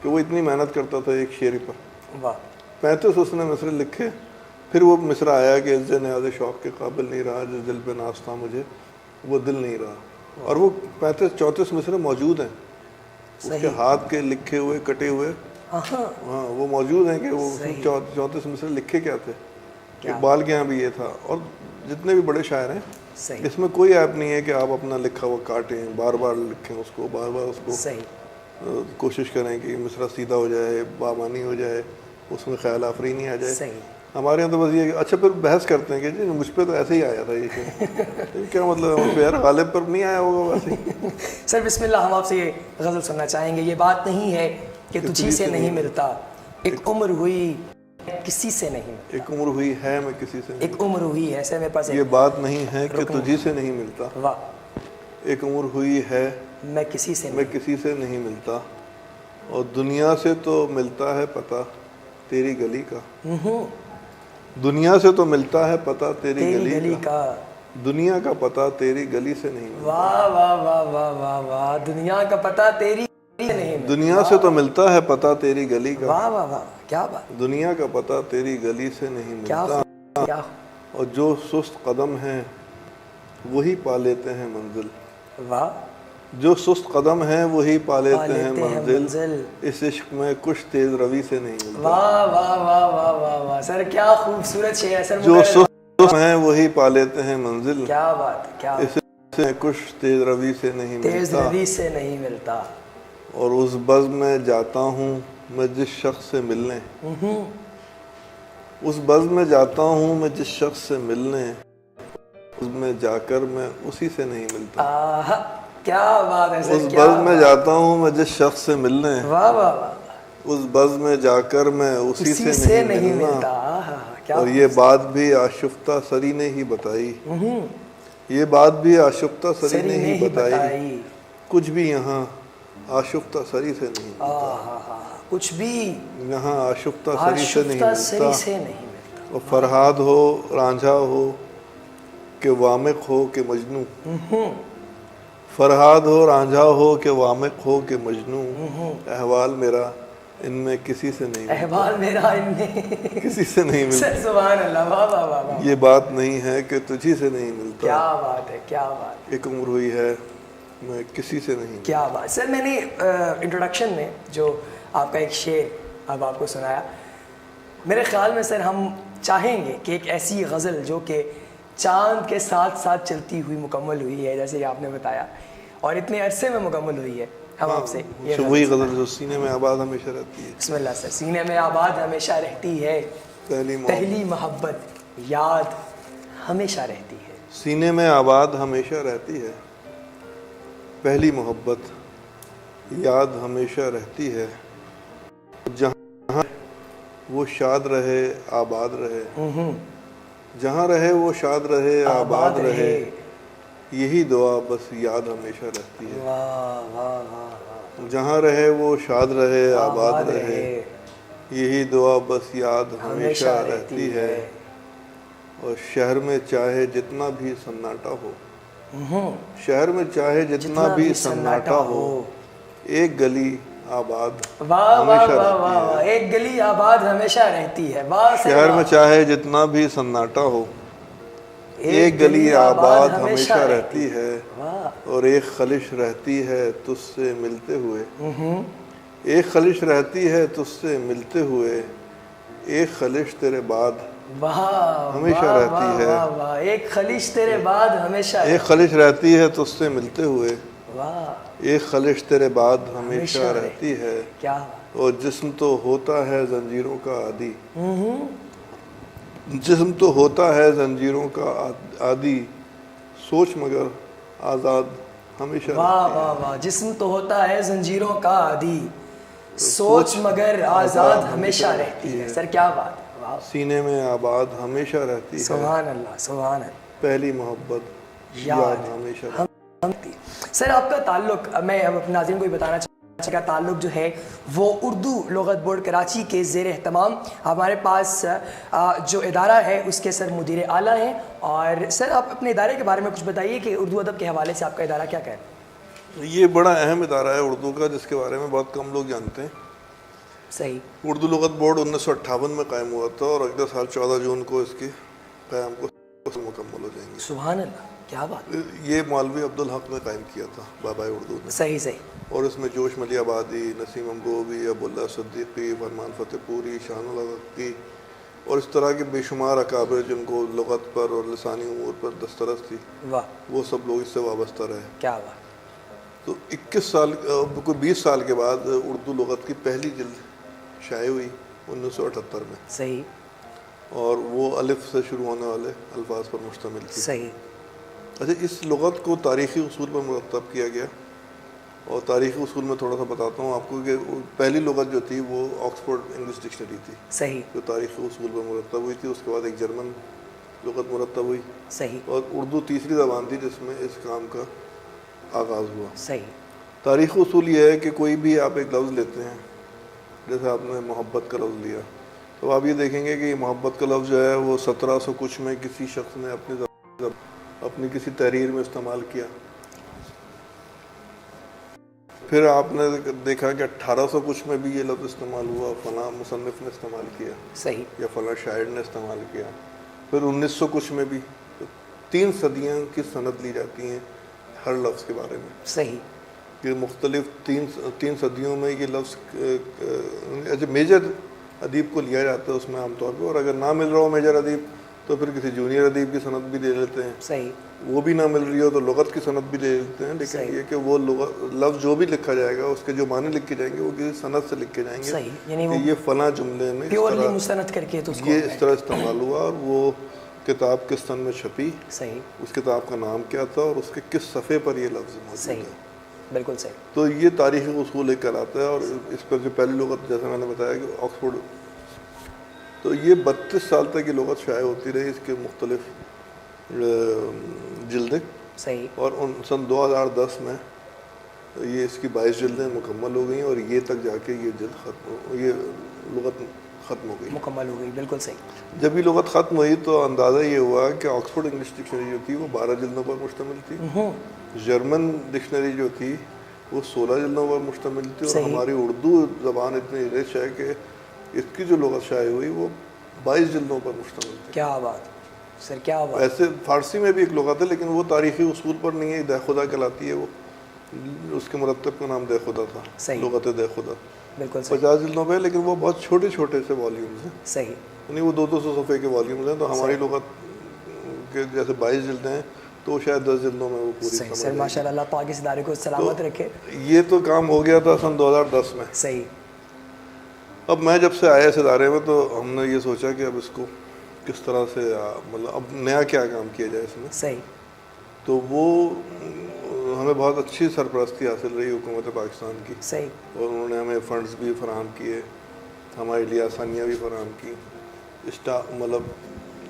Speaker 1: کہ وہ اتنی محنت کرتا تھا ایک شعر پر.
Speaker 2: واہ.
Speaker 1: 35 اس نے مصرع لکھے. پھر وہ مصرع آیا کہ عز نیاز شوق کے قابل نہیں رہا, جس دل پہ ناز تھا مجھے وہ دل نہیں رہا. اور وہ 34 مصرع موجود ہیں اس کے ہاتھ کے لکھے ہوئے, کٹے ہوئے. ہاں وہ موجود ہیں کہ وہ 34 مصرع لکھے کیا تھے. اقبال کے یہاں بھی یہ تھا, اور جتنے بھی بڑے شاعر ہیں اس میں کوئی ایپ نہیں ہے کہ آپ اپنا لکھا ہوا کاٹیں, بار بار لکھیں اس کو, بار بار اس کو کوشش کریں کہ مصرع سیدھا ہو جائے, بامانی ہو جائے, اس میں خیال آفرینی آ جائے. ہمارے یہاں تو بس یہ اچھا پھر بحث کرتے ہیں کہ جی مجھ پہ تو ایسے ہی آیا تھا یہ شعر. کیا مطلب مجھ پہ یار غالب پر نہیں آیا ہوگا ویسے ہی.
Speaker 2: سر بسم اللہ, ہم آپ سے یہ غزل سننا چاہیں گے. یہ بات نہیں ہے کہ تجھی سے نہیں ملتا, ایک عمر ہوئی کسی سے نہیں ملتا.
Speaker 1: ایک عمر ہوئی ہے میں کسی سے,
Speaker 2: ایک عمر ہوئی ہے. سر میرے پاس
Speaker 1: یہ بات نہیں ہے کہ تجھی سے نہیں ملتا.
Speaker 2: واہ.
Speaker 1: ایک عمر ہوئی ہے
Speaker 2: میں کسی سے
Speaker 1: نہیں ملتا, اور دنیا سے تو ملتا ہے پتہ تیری گلی کا. دنیا سے تو ملتا ہے پتہ تیری گلی کا, دنیا کا پتہ تیری گلی سے نہیں ملتا.
Speaker 2: واہ واہ واہ واہ واہ واہ. دنیا کا پتہ تیری نہیں,
Speaker 1: دنیا سے تو ملتا ہے پتہ تیری گلی کا.
Speaker 2: واہ واہ واہ. کیا بات.
Speaker 1: دنیا کا پتہ تیری گلی سے نہیں ملتا, اور جو سست قدم ہیں وہی پا لیتے ہیں منزل.
Speaker 2: واہ.
Speaker 1: جو سست قدم ہیں وہی پا لیتے ہیں منزل, اس عشق میں کچھ تیز روی سے نہیں ملتا.
Speaker 2: واہ واہ واہ واہ واہ واہ. سر کیا خوبصورت شعر ہے سر.
Speaker 1: جو سست ہیں وہی پا لیتے ہیں منزل.
Speaker 2: کیا بات ہے. کیا
Speaker 1: اس عشق میں کچھ تیز روی سے نہیں ملتا,
Speaker 2: تیز روی سے نہیں ملتا.
Speaker 1: اور اس بزم میں جاتا ہوں میں جس شخص سے ملنے, اس بزم میں جاتا ہوں میں جس شخص سے ملنے, اس میں جا کر میں اسی سے نہیں ملتا.
Speaker 2: کیا بات ہے سر.
Speaker 1: اس بزم میں جاتا ہوں میں جس شخص سے ملنے,
Speaker 2: واہ واہ واہ.
Speaker 1: اس بزم میں جا کر میں اسی سے نہیں ملنا. اور یہ بات بھی آشفتہ سری نے ہی بتائی, یہ بات بھی آشفتہ سری نے ہی بتائی, کچھ بھی یہاں آشفتہ سری سے نہیں ملتا.
Speaker 2: کچھ بھی
Speaker 1: یہاں آشفتہ سری سے نہیں ملتا. اور فرہاد ہو رانجھا ہو کہ وامق ہو کہ مجنوں, فرہاد ہو رانجھا ہو کہ وامق ہو کہ مجنوں, احوال میرا ان میں کسی سے نہیں ملتا.
Speaker 2: احوال میرا ان میں
Speaker 1: کسی سے نہیں ملتا.
Speaker 2: سبحان اللہ. واہ واہ واہ.
Speaker 1: یہ بات نہیں ہے کہ تجھی سے نہیں ملتا.
Speaker 2: کیا بات ہے. کیا بات.
Speaker 1: ایک عمر ہوئی ہے میں کسی سے نہیں.
Speaker 2: کیا بات. سر میں نے انٹروڈکشن میں جو آپ کا ایک شعر اب آپ کو سنایا, میرے خیال میں سر ہم چاہیں گے کہ ایک ایسی غزل جو کہ چاند کے ساتھ ساتھ چلتی ہوئی مکمل ہوئی ہے, جیسے کہ آپ نے بتایا, اور اتنے عرصے میں مکمل ہوئی ہے, ہم آپ سے
Speaker 1: وہی غزل جو سینے میں آباد ہمیشہ رہتی ہے.
Speaker 2: بسم اللہ سر. سینے میں آباد ہمیشہ رہتی ہے پہلی محبت یاد ہمیشہ رہتی ہے.
Speaker 1: سینے میں آباد ہمیشہ رہتی ہے پہلی محبت یاد ہمیشہ رہتی ہے, جہاں وہ شاد رہے آباد رہے, جہاں رہے وہ شاد رہے آباد رہے, یہی دعا بس یاد ہمیشہ رہتی ہے.
Speaker 2: واہ واہ واہ.
Speaker 1: جہاں رہے وہ شاد رہے آباد رہے, یہی دعا بس یاد ہمیشہ رہتی ہے. اور شہر میں چاہے جتنا بھی سناٹا ہو, شہر میں چاہے جتنا بھی سناٹا ہو, ایک گلی آباد ہمیشہ رہتی ہے.
Speaker 2: ایک گلی آباد ہمیشہ رہتی ہے.
Speaker 1: شہر میں چاہے جتنا بھی سناٹا ہو, ایک گلی آباد ہمیشہ رہتی ہے. اور ایک خلش رہتی ہے تجھ سے ملتے ہوئے, ایک خلش رہتی ہے تجھ سے ملتے ہوئے, ایک خلش تیرے بعد ہمیشہ رہتی ہے.
Speaker 2: ایک خلش تیرے بعد ہمیشہ,
Speaker 1: ایک خلش رہتی ہے تجھ سے ملتے ہوئے, ایک خلش تیرے بعد ہمیشہ رہتی ہے. اور جسم تو ہوتا ہے زنجیروں کا عادی, جسم تو ہوتا ہے زنجیروں کا عادی, سوچ مگر آزاد ہمیشہ.
Speaker 2: واہ واہ واہ. جسم تو ہوتا ہے زنجیروں کا عادی, سوچ مگر آزاد ہمیشہ رہتی ہے. سر کیا بات. واہ،
Speaker 1: سینے میں آباد ہمیشہ رہتی ہے،
Speaker 2: سبحان اللہ سبحان اللہ،
Speaker 1: پہلی محبت یاد ہمیشہ رہتی
Speaker 2: سر آپ کا تعلق، میں اب اپنے ناظرین کو بھی بتانا چاہتا کا تعلق جو ہے وہ اردو لغت بورڈ کراچی کے زیر اہتمام ہمارے پاس جو ادارہ ہے اس کے سر مدیر اعلیٰ ہیں. اور سر آپ اپنے ادارے کے بارے میں کچھ بتائیے کہ اردو ادب کے حوالے سے آپ کا ادارہ کیا کہہ؟
Speaker 1: یہ بڑا اہم ادارہ ہے اردو کا، جس کے بارے میں بہت کم لوگ جانتے ہیں.
Speaker 2: صحیح.
Speaker 1: اردو لغت بورڈ 1958 میں قائم ہوا تھا اور اگلے سال 14 جون کو اس کے قیام کو مکمل ہو جائیں گے.
Speaker 2: سبحان اللہ، کیا بات.
Speaker 1: یہ مولوی عبدالحق نے قائم کیا تھا، بابا اردو نے.
Speaker 2: صحیح صحیح.
Speaker 1: اور اس میں جوش ملی آبادی، نسیم امگوبی، ابواللہ صدیقی، فرمان فتح پوری، شان الحقی اور اس طرح کے بے شمار اکابر جن کو لغت پر اور لسانی امور پر دسترس تھی،
Speaker 2: واہ،
Speaker 1: وہ سب لوگ اس سے وابستہ رہے.
Speaker 2: کیا بات.
Speaker 1: تو 21 سال کوئی 20 سال کے بعد اردو لغت کی پہلی جلد شائع ہوئی 1978 میں.
Speaker 2: صحیح.
Speaker 1: اور وہ الف سے شروع ہونے والے الفاظ پر مشتمل تھی.
Speaker 2: صحیح.
Speaker 1: اچھا، اس لغت کو تاریخی اصول پر مرتب کیا گیا، اور تاریخی اصول میں تھوڑا سا بتاتا ہوں آپ کو کہ پہلی لغت جو تھی وہ آکسفورڈ انگلش ڈکشنری تھی.
Speaker 2: صحیح.
Speaker 1: جو تاریخی اصول پر مرتب ہوئی تھی. اس کے بعد ایک جرمن لغت مرتب ہوئی.
Speaker 2: صحیح.
Speaker 1: اور اردو تیسری زبان تھی جس میں اس کام کا آغاز ہوا.
Speaker 2: صحیح.
Speaker 1: تاریخی اصول یہ ہے کہ کوئی بھی آپ ایک لفظ لیتے ہیں، جیسے آپ نے محبت کا لفظ لیا، تو آپ یہ دیکھیں گے کہ یہ محبت کا لفظ جو ہے وہ 1700 کچھ میں کسی شخص نے اپنی کسی تحریر میں استعمال کیا. پھر آپ نے دیکھا کہ 1800 کچھ میں بھی یہ لفظ استعمال ہوا، فلاں مصنف نے استعمال کیا.
Speaker 2: صحیح.
Speaker 1: یا فلاں شاعر نے استعمال کیا. پھر 1900 کچھ میں بھی 3 صدیاں کی سند لی جاتی ہیں ہر لفظ کے بارے میں.
Speaker 2: صحیح.
Speaker 1: یہ مختلف تین صدیوں میں یہ لفظ ایسے میجر ادیب کو لیا جاتا ہے اس میں عام طور پہ، اور اگر نہ مل رہا ہو میجر ادیب تو پھر کسی جونیئر ادیب کی سند بھی لے لیتے ہیں.
Speaker 2: صحیح.
Speaker 1: وہ بھی نہ مل رہی ہو تو لغت کی سند بھی لے لیتے ہیں. لیکن یہ کہ وہ لفظ جو بھی لکھا جائے گا اس کے جو معنی لکھے جائیں گے وہ کسی سند سے لکھے جائیں گے.
Speaker 2: صحیح. یعنی
Speaker 1: کہ یہ فلاں جملے میں
Speaker 2: پیورلی مستند کر کے تو
Speaker 1: یہ اس طرح استعمال ہوا، اور وہ کتاب کس سن میں چھپی،
Speaker 2: صحیح،
Speaker 1: اس کتاب کا نام کیا تھا اور اس کے کس صفحے پر یہ لفظ موجود
Speaker 2: صحیح،
Speaker 1: ہے.
Speaker 2: بالکل صحیح.
Speaker 1: تو یہ تاریخی اصول ایک کہلاتا ہے. اور اس پر جو پہلی لغت جیسے میں نے بتایا کہ آکسفورڈ، تو یہ 32 سال تک یہ لغت شائع ہوتی رہی، اس کے مختلف جلدیں.
Speaker 2: صحیح.
Speaker 1: اور سن 2010 میں یہ اس کی 22 جلدیں مکمل ہو گئیں، اور یہ تک جا کے یہ جلد یہ لغت ختم ہو گئی،
Speaker 2: مکمل ہو گئی. بالکل صحیح.
Speaker 1: جب یہ لغت ختم ہوئی تو اندازہ یہ ہوا کہ آکسفورڈ انگلش ڈکشنری جو تھی وہ 12 جلدوں پر مشتمل تھی. جرمن ڈکشنری جو تھی وہ 16 جلدوں پر مشتمل تھی. اور ہماری اردو زبان اتنی رچ ہے کہ اس کی جو لغت شائع ہوئی وہ 22 جلدوں پر مشتمل تھی.
Speaker 2: کیا بات سر، کیا بات.
Speaker 1: ایسے فارسی میں بھی ایک لغت ہے لیکن وہ تاریخی اصول پر نہیں ہے، دہ خدا کہلاتی ہے. وہ اس کے مرتب کا نام دہ خدا تھا.
Speaker 2: صحیح.
Speaker 1: لغت دہ خدا
Speaker 2: بالکل صحیح.
Speaker 1: 50 جلدوں پہ، لیکن وہ بہت چھوٹے چھوٹے سے والیومز ہیں.
Speaker 2: صحیح.
Speaker 1: یعنی وہ 200 صفحے کے والیومز ہیں. تو ہماری لغت کے جیسے 22 جلدیں ہیں تو شاید 10 جلدوں میں وہ پوری
Speaker 2: صحیح. سر ماشاء اللہ، اللہ پاک اس ادارے کو سلامت رکھے.
Speaker 1: یہ تو کام ہو گیا تھا سن 2010 میں.
Speaker 2: صحیح.
Speaker 1: اب میں جب سے آیا اس ادارے میں تو ہم نے یہ سوچا کہ اب اس کو کس طرح سے مطلب اب نیا کیا کام کیا جائے اس میں.
Speaker 2: صحیح.
Speaker 1: تو وہ ہمیں بہت اچھی سرپرستی حاصل رہی حکومت پاکستان کی.
Speaker 2: صحیح.
Speaker 1: اور انہوں نے ہمیں فنڈز بھی فراہم کیے، ہمارے لیے آسانیاں بھی فراہم کی، مطلب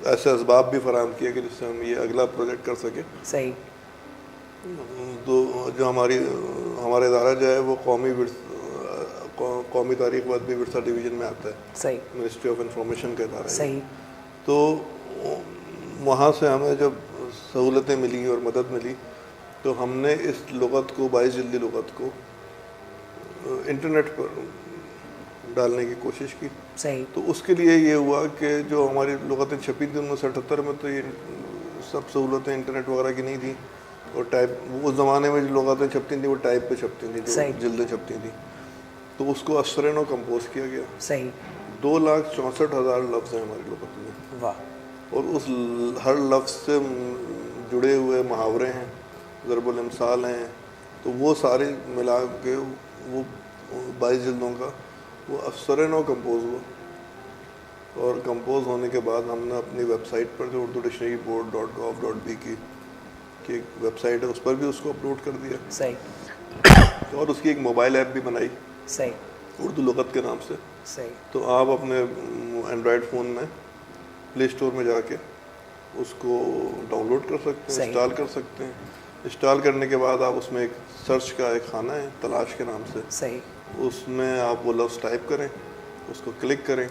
Speaker 1: ایسے اسباب بھی فراہم کیے کہ جس سے ہم یہ اگلا پروجیکٹ کر سکیں.
Speaker 2: صحیح.
Speaker 1: تو جو ہمارا ادارہ جو ہے وہ قومی تاریخ و ادبی ورثہ ڈویژن میں آتا ہے.
Speaker 2: صحیح.
Speaker 1: منسٹری آف انفارمیشن کا ادارہ ہے.
Speaker 2: صحیح.
Speaker 1: تو وہاں سے ہمیں جب سہولتیں ملی اور مدد ملی تو ہم نے اس لغت کو 22 جلدی لغت کو انٹرنیٹ پر ڈالنے کی کوشش کی.
Speaker 2: صحیح.
Speaker 1: تو اس کے لیے یہ ہوا کہ جو ہماری لغتیں چھپی تھیں 1978 میں تو یہ سب سہولتیں انٹرنیٹ وغیرہ کی نہیں تھیں، اور ٹائپ اس زمانے میں جو لغتیں چھپتی تھیں وہ ٹائپ پہ چھپتی تھیں، جو جلدیں چھپتی تھیں. تو اس کو اسرین و کمپوز کیا گیا.
Speaker 2: صحیح.
Speaker 1: 2,64,000 لفظ ہیں ہماری لغت میں.
Speaker 2: واہ. اور
Speaker 1: اس ہر لفظ سے جڑے ہوئے محاورے ہیں، ضرب الامثال ہیں. تو وہ سارے ملا کے وہ 22 جلدوں کا وہ اسرین و کمپوز ہوا. اور کمپوز ہونے کے بعد ہم نے اپنی ویب سائٹ پر جو اردو ڈکشنری بورڈ .gov.b کی ایک ویب سائٹ ہے اس پر بھی اس کو اپلوڈ کر دیا.
Speaker 2: صحیح.
Speaker 1: اور اس کی ایک موبائل ایپ بھی بنائی.
Speaker 2: صحیح.
Speaker 1: اردو لغت کے نام سے.
Speaker 2: صحیح.
Speaker 1: تو آپ اپنے اینڈرائڈ فون میں پلے اسٹور میں جا کے اس کو ڈاؤن لوڈ کر سکتے ہیں, انسٹال کر سکتے ہیں. انسٹال کرنے کے بعد آپ اس میں ایک سرچ کا ایک خانہ ہے تلاش کے نام سے,
Speaker 2: صحیح,
Speaker 1: اس میں آپ وہ لفظ ٹائپ کریں, اس کو کلک کریں,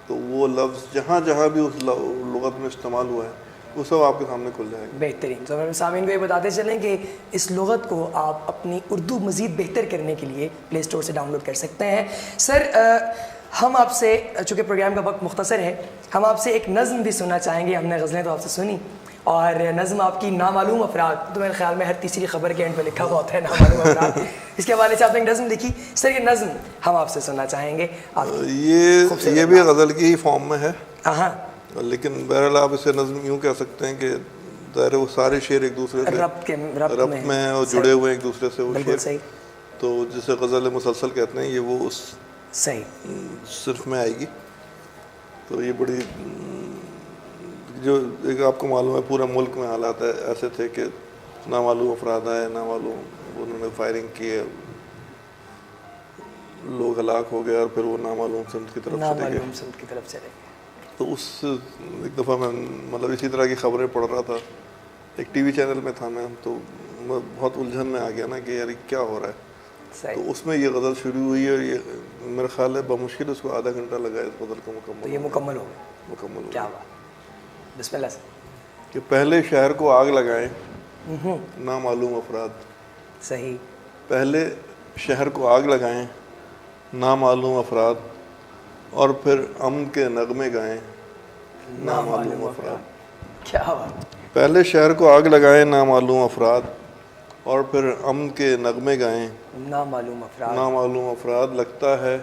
Speaker 1: تو وہ لفظ جہاں جہاں بھی اس لغت میں استعمال ہوا ہے وہ سب آپ کے سامنے کھل جائے گا.
Speaker 2: بہترین. تو ہم سامعین کو یہ بتاتے چلیں کہ اس لغت کو آپ اپنی اردو مزید بہتر کرنے کے لیے پلے اسٹور سے ڈاؤن لوڈ کر سکتے ہیں. سر ہم آپ سے, چونکہ پروگرام کا وقت مختصر ہے, ہم آپ سے ایک نظم بھی سننا چاہیں گے. ہم نے غزلیں تو آپ سے سنی, اور نظم آپ کی نامعلوم افراد, تو میرے خیال میں ہر تیسری خبر کے اینڈ پہ لکھا ہوا ہوتا ہے نامعلوم افراد, اس کے حوالے سے آپ نے ایک نظم لکھی. سر یہ نظم ہم آپ سے سننا چاہیں گے.
Speaker 1: یہ بھی غزل کی ہی فارم میں ہے,
Speaker 2: ہاں,
Speaker 1: لیکن بہرحال آپ اسے نظم یوں کہہ سکتے ہیں کہ ظاہر وہ سارے شعر ایک دوسرے سے ربط میں ہیں اور جڑے ہوئے ہیں ایک دوسرے سے. وہ شعر تو جسے غزل مسلسل کہتے ہیں, یہ وہ اس
Speaker 2: صحیح
Speaker 1: صرف میں آئے گی. تو یہ بڑی جو ایک آپ کو معلوم ہے پورے ملک میں حالات ایسے تھے کہ نامعلوم افراد آئے, نامعلوم انہوں نے فائرنگ کی ہے, لوگ ہلاک ہو گئے, اور پھر وہ نامعلوم سمت کی طرف چلے گئے. تو اس ایک دفعہ میں مطلب اسی طرح کی خبریں پڑھ رہا تھا, ایک ٹی وی چینل میں تھا میں, تو میں بہت الجھن میں آ گیا نا کہ یار کیا ہو رہا ہے. تو اس میں یہ غزل شروع ہوئی, اور یہ میرا خیال ہے بمشکل اس کو آدھا گھنٹہ لگا اس غزل کو
Speaker 2: تو یہ مکمل ہو گیا. کیا بات, بسم اللہ سے.
Speaker 1: کہ پہلے شہر کو آگ لگائیں نامعلوم افراد.
Speaker 2: صحیح.
Speaker 1: پہلے شہر کو آگ لگائیں نامعلوم افراد, اور پھر امن کے نغمے گائیں نامعلوم افراد.
Speaker 2: کیا بات.
Speaker 1: پہلے شہر کو آگ لگائیں نامعلوم افراد, اور پھر امن کے نغمے گائیں
Speaker 2: نامعلوم افراد.
Speaker 1: نامعلوم افراد. لگتا ہے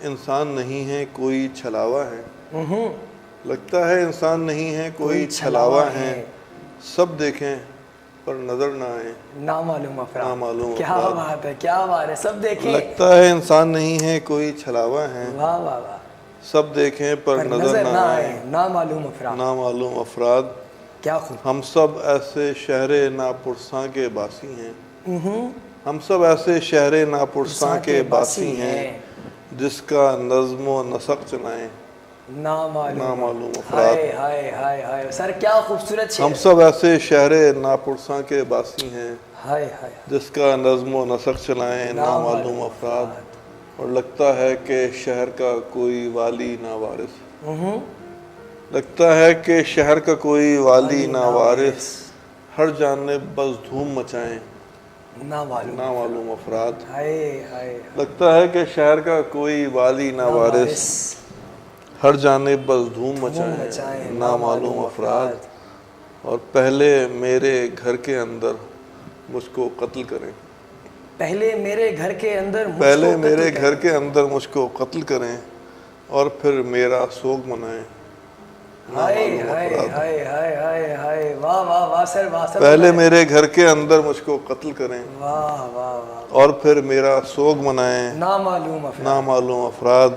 Speaker 1: انسان نہیں ہے کوئی چھلاوا ہے, لگتا ہے انسان نہیں ہے کوئی چھلاوا ہے, سب دیکھیں پر نظر نہ آئے
Speaker 2: نامعلوم افراد.
Speaker 1: نامعلوم
Speaker 2: کیا بات ہے, کیا بات ہے. سب دیکھیں,
Speaker 1: لگتا ہے انسان نہیں ہے کوئی چھلاوا ہے,
Speaker 2: واہ واہ واہ,
Speaker 1: سب دیکھیں پر نظر نہ آئے
Speaker 2: نامعلوم افراد.
Speaker 1: نامعلوم افراد.
Speaker 2: کیا خوب.
Speaker 1: ہم سب ایسے شہر ناپرساں کے باسی ہیں, ہم سب ایسے شہر ناپرساں کے باسی ہیں, جس کا نظم و نسق چلائیں نامعلوم افراد.
Speaker 2: ہائے ہائے ہائے سر, کیا خوبصورت شعر.
Speaker 1: ہم سب ایسے شہر ناپرساں کے باسی ہیں,
Speaker 2: ہائے ہائے,
Speaker 1: جس کا نظم و نسق چلائیں نامعلوم افراد. اور لگتا ہے کہ شہر کا کوئی والی نہ وارث, لگتا ہے کہ شہر کا کوئی والی نہ وارث, ہر جانب بس دھوم مچائیں نامعلوم افراد. لگتا ہے کہ شہر کا کوئی والی نہ وارث, ہر جانب بس دھوم مچائیں نامعلوم افراد. اور پہلے میرے گھر کے اندر مجھ کو قتل کریں,
Speaker 2: پہلے میرے گھر کے اندر
Speaker 1: مجھ کو قتل کریں, اور پھر میرا سوگ منائیں نامعلوم افراد. پہلے میرے گھر کے اندر مجھ کو قتل کریں, اور پھر میرا سوگ منائیں نامعلوم افراد.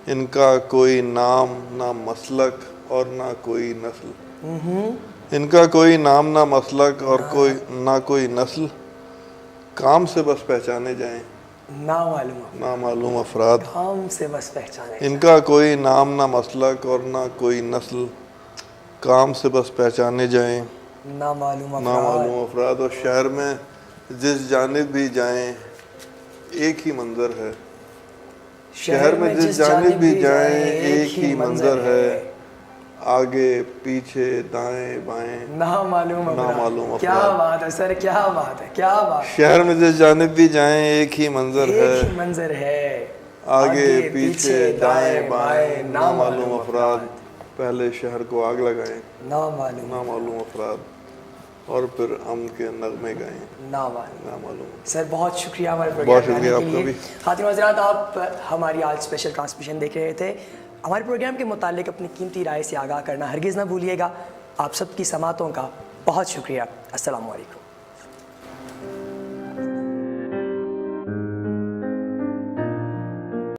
Speaker 1: ان کا کوئی نام نہ مسلک اور نہ کوئی نسل, ان کا کوئی نام نہ مسلک اور نہ کوئی نسل, کام سے بس پہچانے جائیں نامعلوم افراد. ان کا کوئی نام نہ مسلک اور نہ کوئی نسل, کام سے بس پہچانے جائیں نامعلوم افراد. اور شہر میں جس جانب بھی جائیں ایک ہی منظر ہے, شہر میں جس جانب بھی جائیں ایک ہی منظر ہے, آگے پیچھے دائیں بائیں
Speaker 2: نامعلوم
Speaker 1: افراد.
Speaker 2: کیا بات ہے سر, کیا بات ہے, کیا بات.
Speaker 1: شہر میں جس جانب بھی جائیں ایک ہی منظر ہے, آگے پیچھے دائیں بائیں نامعلوم افراد. پہلے شہر کو آگ لگائیں نامعلوم افراد, اور پھر امن کے نغمے گائیں نامعلوم.
Speaker 2: سر بہت شکریہ ہمارے پروگرام میں آنے کے لیے. خواتین و حضرات, آپ ہماری آج اسپیشل ٹرانسمیشن دیکھ رہے تھے. ہمارے پروگرام کے متعلق اپنی قیمتی رائے سے آگاہ کرنا ہرگز نہ بھولیے گا. آپ سب کی سماعتوں کا بہت شکریہ. السلام علیکم.